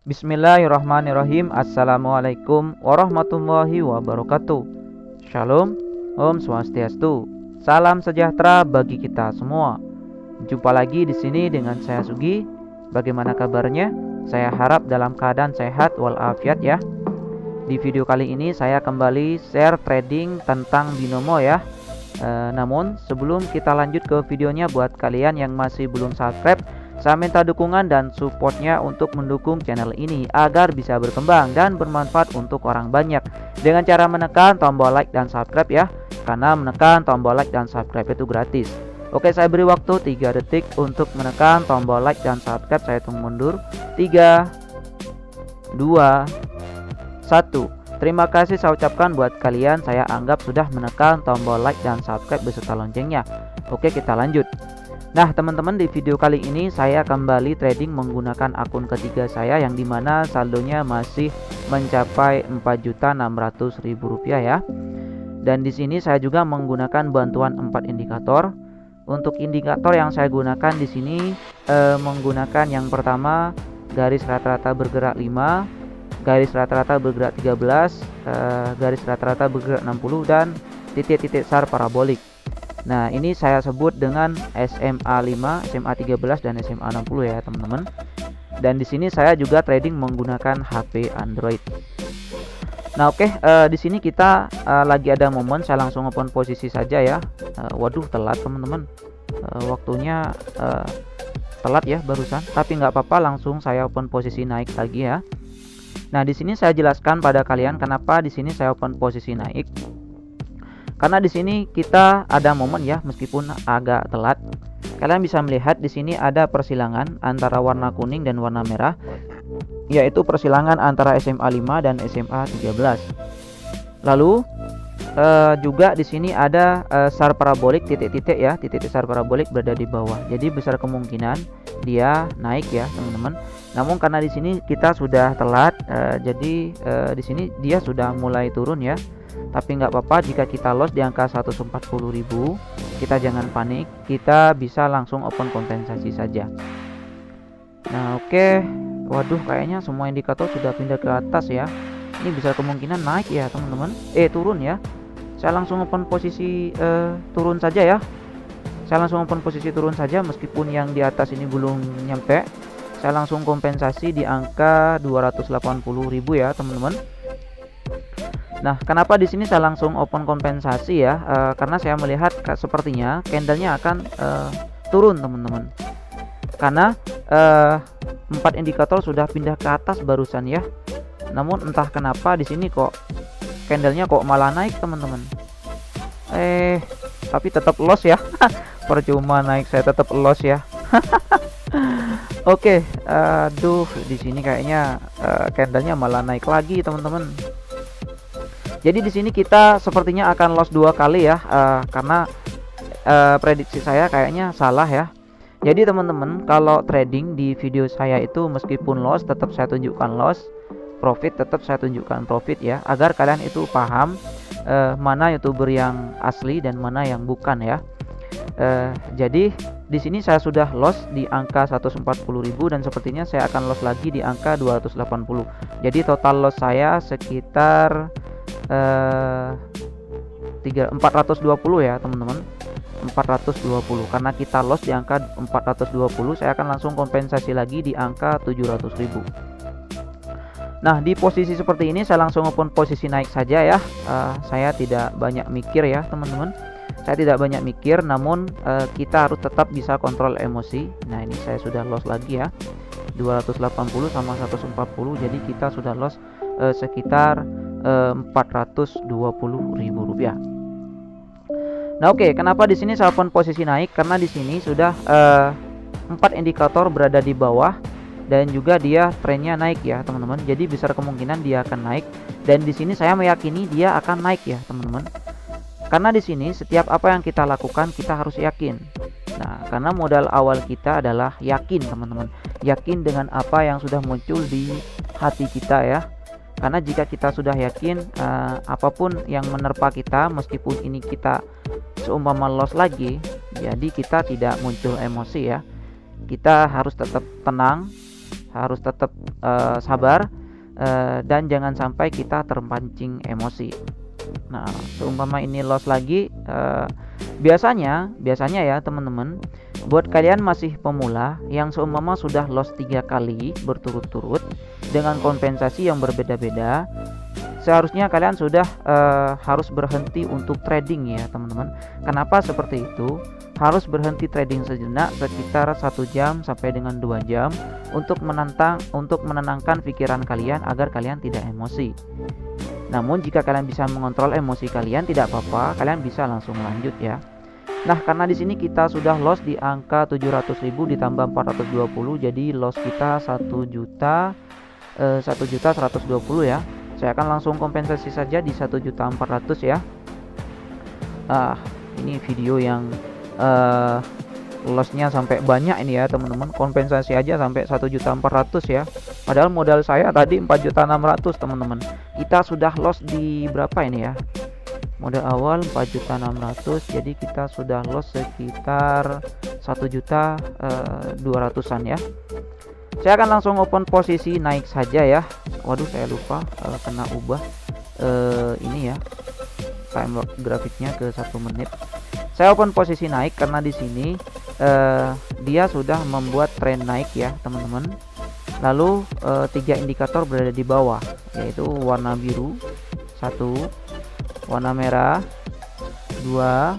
Bismillahirrahmanirrahim. Assalamualaikum warahmatullahi wabarakatuh. Shalom, Om Swastiastu. Salam sejahtera bagi kita semua. Jumpa lagi di sini dengan saya Sugi. Bagaimana kabarnya? Saya harap dalam keadaan sehat walafiat ya. Di video kali ini saya kembali share trading tentang binomo ya. Namun sebelum kita lanjut ke videonya, buat kalian yang masih belum subscribe, saya minta dukungan dan supportnya untuk mendukung channel ini agar bisa berkembang dan bermanfaat untuk orang banyak dengan cara menekan tombol like dan subscribe ya. Karena menekan tombol like dan subscribe itu gratis. Oke, saya beri waktu 3 detik untuk menekan tombol like dan subscribe. Saya hitung mundur. 3, 2, 1. Terima kasih saya ucapkan buat kalian. Saya anggap sudah menekan tombol like dan subscribe beserta loncengnya. Oke, kita lanjut. Nah teman-teman, di video kali ini saya kembali trading menggunakan akun ketiga saya, yang dimana saldonya masih mencapai Rp4.600.000 ya. Dan di sini saya juga menggunakan bantuan 4 indikator. Untuk indikator yang saya gunakan di sini menggunakan yang pertama garis rata-rata bergerak 5, garis rata-rata bergerak 13, garis rata-rata bergerak 60, dan titik-titik SAR parabolik. Nah, ini saya sebut dengan SMA 5, SMA 13, dan SMA 60 ya, teman-teman. Dan di sini saya juga trading menggunakan HP Android. Nah, oke, di sini kita lagi ada momen, saya langsung open posisi saja ya. Waduh, telat teman-teman. Waktunya telat ya barusan, tapi nggak apa-apa, langsung saya open posisi naik lagi ya. Nah, di sini saya jelaskan pada kalian kenapa di sini saya open posisi naik. Karena di sini kita ada momen ya, meskipun agak telat. Kalian bisa melihat di sini ada persilangan antara warna kuning dan warna merah, yaitu persilangan antara SMA 5 dan SMA 13. Lalu juga di sini ada SAR parabolik titik-titik ya, titik-titik SAR parabolik berada di bawah. Jadi besar kemungkinan dia naik ya, teman-teman. Namun karena di sini kita sudah telat, jadi di sini dia sudah mulai turun ya. Tapi nggak apa-apa jika kita loss di angka 140.000, kita jangan panik, kita bisa langsung open kompensasi saja. Nah, oke. Waduh, kayaknya semua indikator sudah pindah ke atas ya. Ini bisa kemungkinan naik ya, teman-teman. Turun ya. Saya langsung open posisi turun saja ya. Saya langsung open posisi turun saja, meskipun yang di atas ini belum nyampe. Saya langsung kompensasi di angka 280.000 ya, teman-teman. Nah, kenapa di sini saya langsung open kompensasi ya? Karena saya melihat sepertinya candlenya akan turun, teman-teman. Karena 4 indikator sudah pindah ke atas barusan ya. Namun entah kenapa di sini kok candlenya kok malah naik, teman-teman. Tapi tetap loss ya. Percuma naik, saya tetap loss ya. Oke, aduh, di sini kayaknya candlenya malah naik lagi, teman-teman. Jadi di sini kita sepertinya akan loss 2 kali ya, karena prediksi saya kayaknya salah ya. Jadi teman-teman, kalau trading di video saya itu meskipun loss tetap saya tunjukkan loss, profit tetap saya tunjukkan profit ya, agar kalian itu paham mana YouTuber yang asli dan mana yang bukan ya. Jadi di sini saya sudah loss di angka 140.000 dan sepertinya saya akan loss lagi di angka 280. Jadi total loss saya sekitar 420 ya, teman-teman. 420. Karena kita loss di angka 420, saya akan langsung kompensasi lagi di angka 700.000. Nah, di posisi seperti ini saya langsung open posisi naik saja ya. Saya tidak banyak mikir ya, teman-teman. Saya tidak banyak mikir, namun kita harus tetap bisa kontrol emosi. Nah, ini saya sudah loss lagi ya. 280 sama 140, jadi kita sudah loss sekitar Rp420.000. Nah, oke, kenapa di sini saya open posisi naik? Karena di sini sudah 4 indikator berada di bawah dan juga dia trennya naik ya, teman-teman. Jadi besar kemungkinan dia akan naik, dan di sini saya meyakini dia akan naik ya, teman-teman. Karena di sini setiap apa yang kita lakukan kita harus yakin. Nah, karena modal awal kita adalah yakin, teman-teman. Yakin dengan apa yang sudah muncul di hati kita ya. Karena jika kita sudah yakin, apapun yang menerpa kita, meskipun ini kita seumpama loss lagi, jadi kita tidak muncul emosi ya. Kita harus tetap tenang, harus tetap sabar, dan jangan sampai kita terpancing emosi. Nah, seumpama ini loss lagi, biasanya ya teman-teman, buat kalian masih pemula yang seumpama sudah loss 3 kali berturut-turut dengan kompensasi yang berbeda-beda, seharusnya kalian sudah harus berhenti untuk trading ya teman-teman. Kenapa seperti itu? Harus berhenti trading sejenak sekitar 1 jam sampai dengan 2 jam untuk menenangkan pikiran kalian agar kalian tidak emosi. Namun jika kalian bisa mengontrol emosi kalian, tidak apa-apa, kalian bisa langsung lanjut ya. Nah, karena di sini kita sudah loss di angka 700.000 ditambah 420, jadi loss kita 1.120 ya. Saya akan langsung kompensasi saja di 1.400.000 ya. Ini video yang lossnya sampai banyak ini ya teman-teman. Kompensasi aja sampai 1.400.000 ya. Padahal modal saya tadi 4.600.000 teman-teman. Kita sudah loss di berapa ini ya? Modal awal 4.600.000, jadi kita sudah loss sekitar 1.200.000-an ya. Saya akan langsung open posisi naik saja ya. Waduh, saya lupa kena ubah ini ya, time grafiknya ke 1 menit. Saya open posisi naik karena di sini dia sudah membuat tren naik ya teman-teman. Lalu 3 indikator berada di bawah, yaitu warna biru 1, warna merah 2,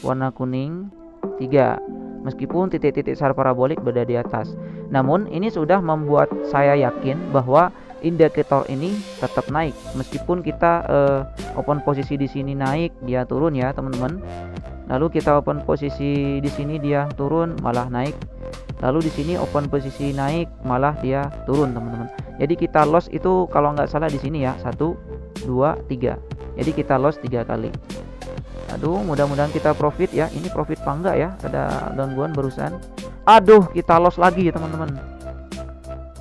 warna kuning 3. Meskipun titik-titik SAR parabolik berada di atas, namun ini sudah membuat saya yakin bahwa indikator ini tetap naik. Meskipun kita open posisi di sini naik, dia turun ya teman-teman. Lalu kita open posisi di sini dia turun malah naik. Lalu di sini open posisi naik malah dia turun teman-teman. Jadi kita loss itu kalau nggak salah di sini ya 1, 2, 3. Jadi kita loss 3 kali. Aduh, mudah-mudahan kita profit ya. Ini profit apa enggak ya? Ada gangguan barusan. Aduh, kita loss lagi ya teman-teman.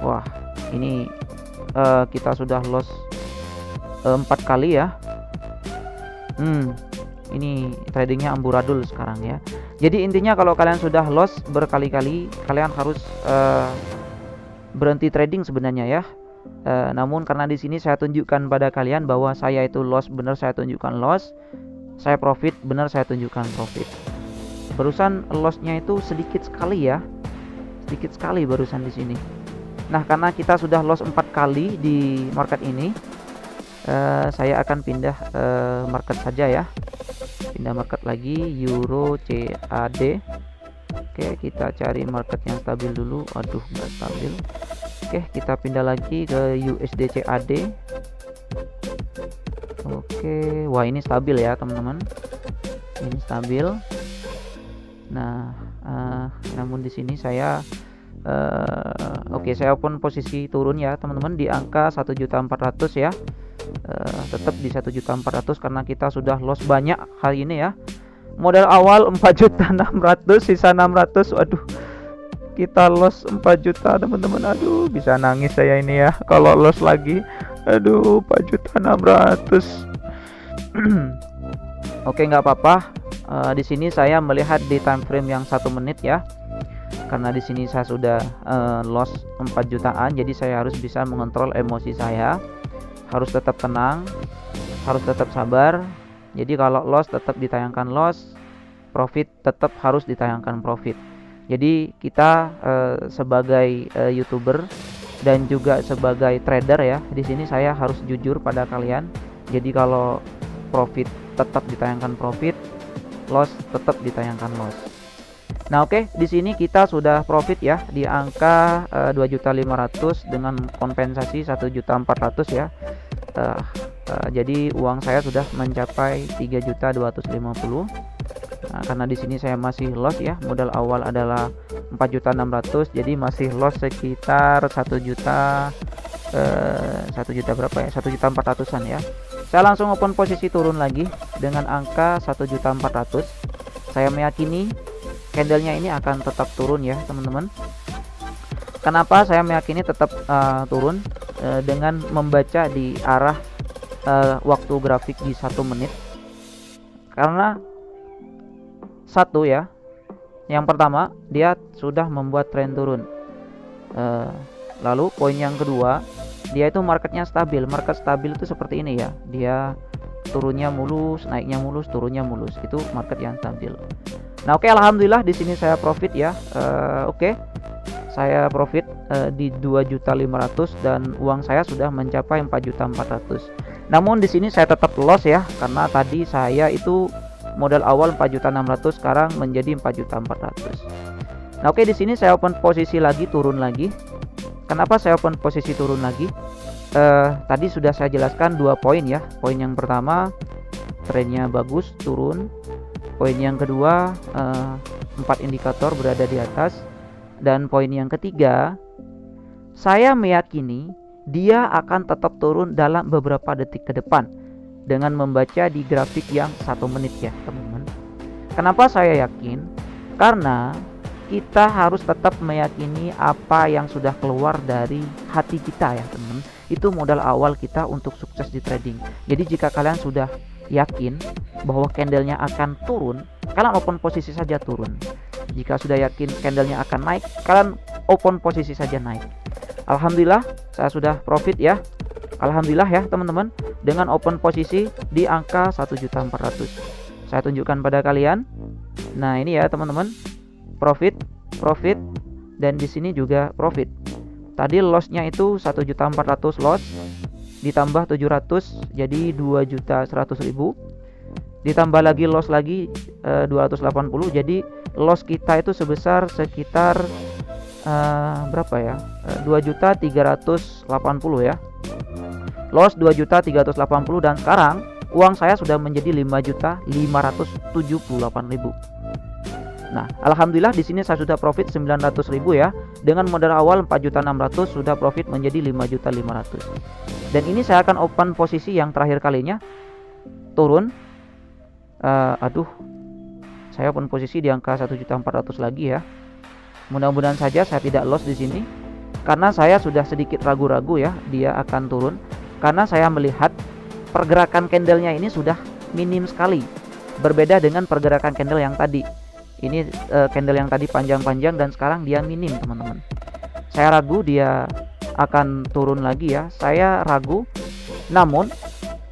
Wah, ini kita sudah loss 4 kali ya. Ini tradingnya amburadul sekarang ya. Jadi intinya kalau kalian sudah loss berkali-kali, kalian harus berhenti trading sebenarnya ya. Namun karena di sini saya tunjukkan pada kalian bahwa saya itu loss benar, saya tunjukkan loss. Saya profit benar, saya tunjukkan profit. Barusan lossnya itu sedikit sekali ya. Sedikit sekali barusan di sini. Nah, karena kita sudah loss 4 kali di market ini, saya akan pindah market saja ya. Pindah market lagi, Euro CAD. Oke, kita cari market yang stabil dulu. Aduh, nggak stabil. Oke, kita pindah lagi ke USD CAD. Oke, wah ini stabil ya teman-teman. Ini stabil. Nah, namun di sini saya saya open posisi turun ya teman-teman di angka 1.400.000 ya. Tetap di 1.400.000 karena kita sudah loss banyak kali ini ya. Modal awal 4.600.000, sisa 600. Waduh, kita loss 4 juta teman-teman. Aduh, bisa nangis saya ini ya kalau loss lagi. Aduh, 4.600.000. Oke, nggak apa-apa. Di sini saya melihat di time frame yang 1 menit ya. Karena di sini saya sudah loss 4 jutaan, jadi saya harus bisa mengontrol emosi saya. Harus tetap tenang, harus tetap sabar. Jadi kalau loss tetap ditayangkan loss, profit tetap harus ditayangkan profit. Jadi kita sebagai YouTuber dan juga sebagai trader ya, di sini saya harus jujur pada kalian. Jadi kalau profit tetap ditayangkan profit, loss tetap ditayangkan loss. Nah, oke, di sini kita sudah profit ya di angka 2.500.000 dengan kompensasi 1.400.000 ya. Jadi uang saya sudah mencapai 3.250.000. Nah, karena di sini saya masih loss ya, modal awal adalah 4.600.000, jadi masih loss sekitar 1 juta berapa ya? 1.400.000-an ya. Saya langsung open posisi turun lagi dengan angka 1.400.000. Saya meyakini candlenya ini akan tetap turun ya teman-teman. Kenapa saya meyakini tetap turun? Dengan membaca di arah waktu grafik di 1 menit. Karena satu ya, yang pertama dia sudah membuat tren turun. Lalu poin yang kedua, dia itu marketnya stabil. Market stabil itu seperti ini ya, dia turunnya mulus, naiknya mulus, turunnya mulus. Itu market yang stabil. Nah, oke, alhamdulillah di sini saya profit ya. Oke. Saya profit di 2.500.000 dan uang saya sudah mencapai 4.400.000. Namun di sini saya tetap loss ya, karena tadi saya itu modal awal 4.600.000, sekarang menjadi 4.400.000. Nah, oke, di sini saya open posisi lagi, turun lagi. Kenapa saya open posisi turun lagi? Tadi sudah saya jelaskan 2 poin ya. Poin yang pertama, trennya bagus, turun. Poin yang kedua, 4 indikator berada di atas. Dan poin yang ketiga, saya meyakini dia akan tetap turun dalam beberapa detik ke depan dengan membaca di grafik yang 1 menit ya teman-teman. Kenapa saya yakin? Karena kita harus tetap meyakini apa yang sudah keluar dari hati kita ya teman-teman. Itu modal awal kita untuk sukses di trading. Jadi jika kalian sudah yakin bahwa candlenya akan turun, kalian open posisi saja turun. Jika sudah yakin candlenya akan naik, kalian open posisi saja naik. Alhamdulillah saya sudah profit ya. Alhamdulillah ya teman-teman, dengan open posisi di angka 1.400.000. Saya tunjukkan pada kalian. Nah, ini ya teman-teman. Profit, dan di sini juga profit. Tadi lossnya itu 1.400.000 loss, ditambah 700 jadi 2.100.000. Ditambah lagi loss lagi 280, jadi loss kita itu sebesar sekitar berapa ya? 2.380 ya. Loss 2.380 dan sekarang uang saya sudah menjadi 5.578.000. Nah, alhamdulillah di sini saya sudah profit 900.000 ya. Dengan modal awal 4.600.000 sudah profit menjadi 5.500.000. Dan ini saya akan open posisi yang terakhir kalinya. Turun. Saya open posisi di angka 1.400.000 lagi ya. Mudah-mudahan saja saya tidak loss di sini. Karena saya sudah sedikit ragu-ragu ya, dia akan turun. Karena saya melihat pergerakan candlenya ini sudah minim sekali. Berbeda dengan pergerakan candle yang tadi. Ini candle yang tadi panjang-panjang dan sekarang dia minim teman-teman. Saya ragu dia akan turun lagi ya. Saya ragu. Namun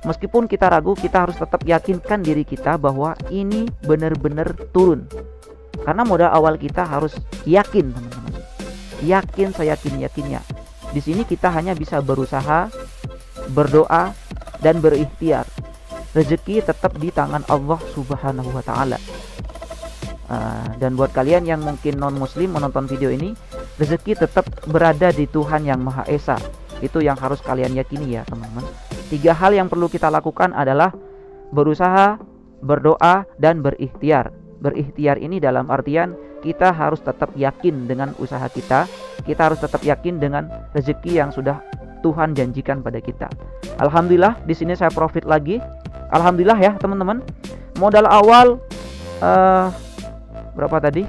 meskipun kita ragu, kita harus tetap yakinkan diri kita bahwa ini benar-benar turun. Karena modal awal kita harus yakin teman-teman. Yakin, seyakin-yakinnya. Di sini kita hanya bisa berusaha, berdoa, dan berikhtiar. Rezeki tetap di tangan Allah Subhanahu wa Ta'ala. Dan buat kalian yang mungkin non muslim menonton video ini, rezeki tetap berada di Tuhan yang Maha Esa. Itu yang harus kalian yakini ya teman-teman. 3 hal yang perlu kita lakukan adalah berusaha, berdoa, dan berikhtiar. Berikhtiar ini dalam artian kita harus tetap yakin dengan usaha kita. Kita harus tetap yakin dengan rezeki yang sudah Tuhan janjikan pada kita. Alhamdulillah di sini saya profit lagi. Alhamdulillah ya teman-teman. Modal awal berapa tadi?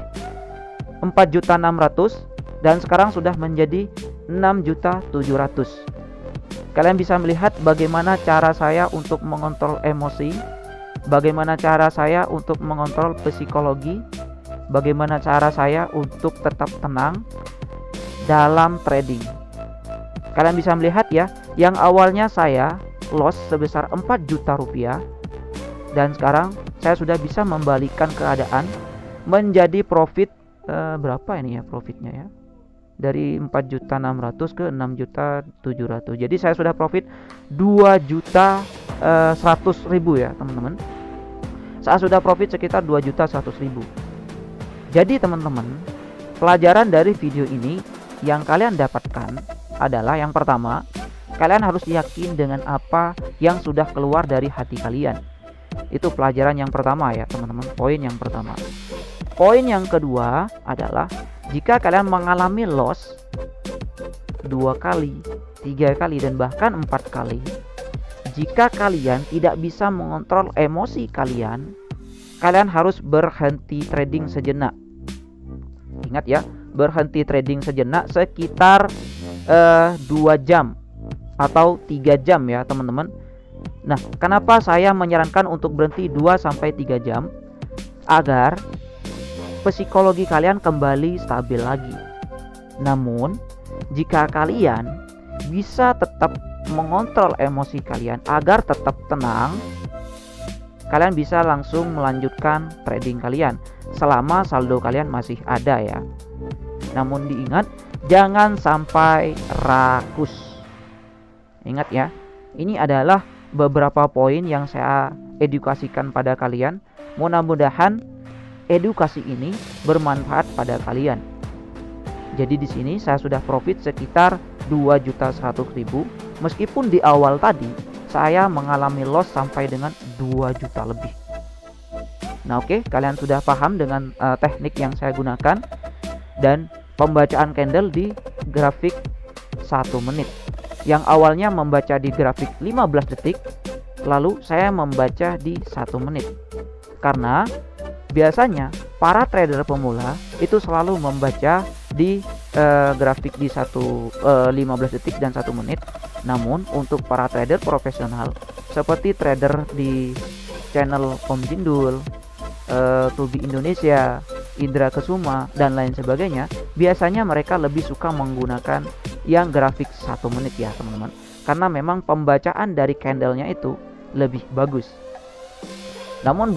4.600.000 dan sekarang sudah menjadi 6.700.000. Kalian bisa melihat bagaimana cara saya untuk mengontrol emosi, bagaimana cara saya untuk mengontrol psikologi, bagaimana cara saya untuk tetap tenang dalam trading. Kalian bisa melihat ya, yang awalnya saya loss sebesar 4 juta rupiah dan sekarang saya sudah bisa membalikan keadaan menjadi profit berapa ini ya profitnya ya, dari 4.600.000 ke 6.700.000. Jadi saya sudah profit 2.100.000 ya teman-teman. Saya sudah profit sekitar 2.100.000. Jadi teman-teman, pelajaran dari video ini yang kalian dapatkan adalah yang pertama, kalian harus yakin dengan apa yang sudah keluar dari hati kalian. Itu pelajaran yang pertama ya teman-teman, poin yang pertama. Poin yang kedua adalah jika kalian mengalami loss 2 kali, 3 kali, dan bahkan 4 kali, jika kalian tidak bisa mengontrol emosi kalian, kalian harus berhenti trading sejenak. Ingat ya, berhenti trading sejenak sekitar 2 jam atau 3 jam ya teman-teman. Nah, kenapa saya menyarankan untuk berhenti 2-3 jam? Agar psikologi kalian kembali stabil lagi. Namun jika kalian bisa tetap mengontrol emosi kalian agar tetap tenang, kalian bisa langsung melanjutkan trading kalian selama saldo kalian masih ada ya. Namun diingat, jangan sampai rakus. Ingat ya, ini adalah beberapa poin yang saya edukasikan pada kalian. Mudah-mudahan edukasi ini bermanfaat pada kalian. Jadi di sini saya sudah profit sekitar 2.100.000, meskipun di awal tadi saya mengalami loss sampai dengan 2 juta lebih. Nah oke, kalian sudah paham dengan teknik yang saya gunakan dan pembacaan candle di grafik 1 menit. Yang awalnya membaca di grafik 15 detik, lalu saya membaca di 1 menit. Karena biasanya para trader pemula itu selalu membaca di grafik di 15 detik dan 1 menit. Namun untuk para trader profesional seperti trader di channel Om Jindul, Tubi Indonesia, Indra Kesuma dan lain sebagainya, biasanya mereka lebih suka menggunakan yang grafik 1 menit ya teman-teman, karena memang pembacaan dari candlenya itu lebih bagus. Namun buat